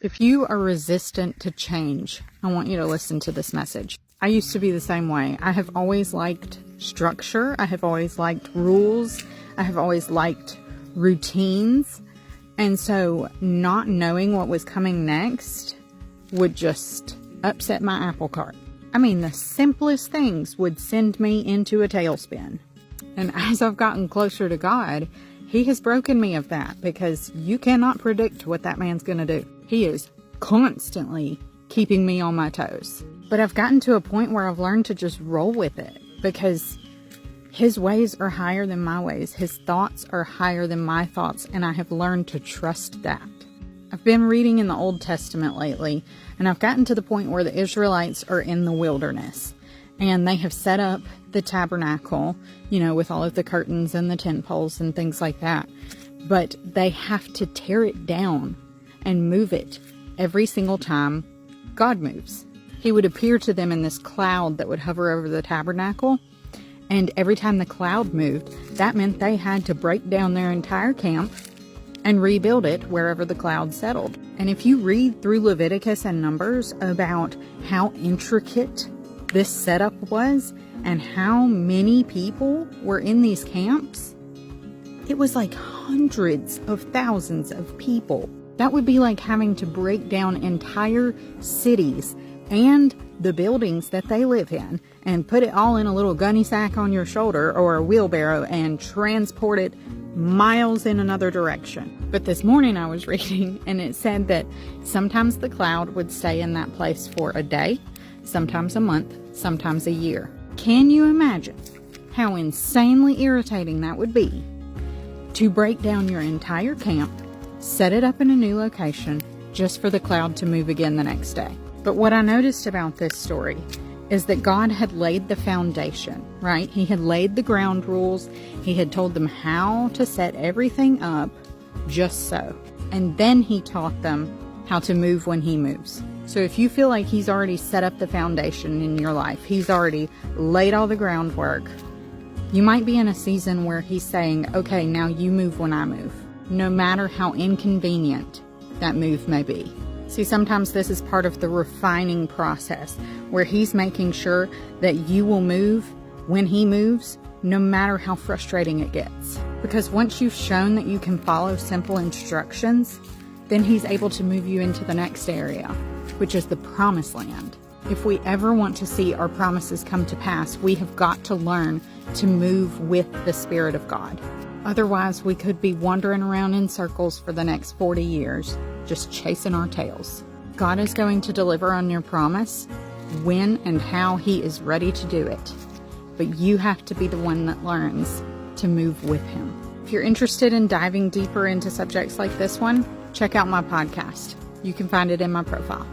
If you are resistant to change, I want you to listen to this message. I used to be the same way. I have always liked structure. I have always liked rules. I have always liked routines. And so not knowing what was coming next would just upset my apple cart. I mean, the simplest things would send me into a tailspin. And as I've gotten closer to God, He has broken me of that, because you cannot predict what that man's going to do. He is constantly keeping me on my toes. But I've gotten to a point where I've learned to just roll with it, because His ways are higher than my ways. His thoughts are higher than my thoughts, and I have learned to trust that. I've been reading in the Old Testament lately, and I've gotten to the point where the Israelites are in the wilderness, and they have set up the tabernacle, with all of the curtains and the tent poles and things like that. But they have to tear it down and move it every single time God moves. He would appear to them in this cloud that would hover over the tabernacle. And every time the cloud moved, that meant they had to break down their entire camp and rebuild it wherever the cloud settled. And if you read through Leviticus and Numbers about how intricate this setup was and how many people were in these camps, it was like hundreds of thousands of people. That would be like having to break down entire cities and the buildings that they live in and put it all in a little gunny sack on your shoulder or a wheelbarrow and transport it miles in another direction. But this morning I was reading, and it said that sometimes the cloud would stay in that place for a day, sometimes a month, sometimes a year. Can you imagine how insanely irritating that would be to break down your entire camp, set it up in a new location, just for the cloud to move again the next day? But what I noticed about this story is that God had laid the foundation, right? He had laid the ground rules. He had told them how to set everything up just so. And then He taught them how to move when He moves. So if you feel like He's already set up the foundation in your life, He's already laid all the groundwork, you might be in a season where He's saying, okay, now you move when I move, no matter how inconvenient that move may be. See, sometimes this is part of the refining process, where He's making sure that you will move when He moves, no matter how frustrating it gets. Because once you've shown that you can follow simple instructions, then He's able to move you into the next area, which is the promised land. If we ever want to see our promises come to pass, we have got to learn to move with the Spirit of God. Otherwise, we could be wandering around in circles for the next 40 years, just chasing our tails. God is going to deliver on your promise when and how He is ready to do it. But you have to be the one that learns to move with Him. If you're interested in diving deeper into subjects like this one, check out my podcast. You can find it in my profile.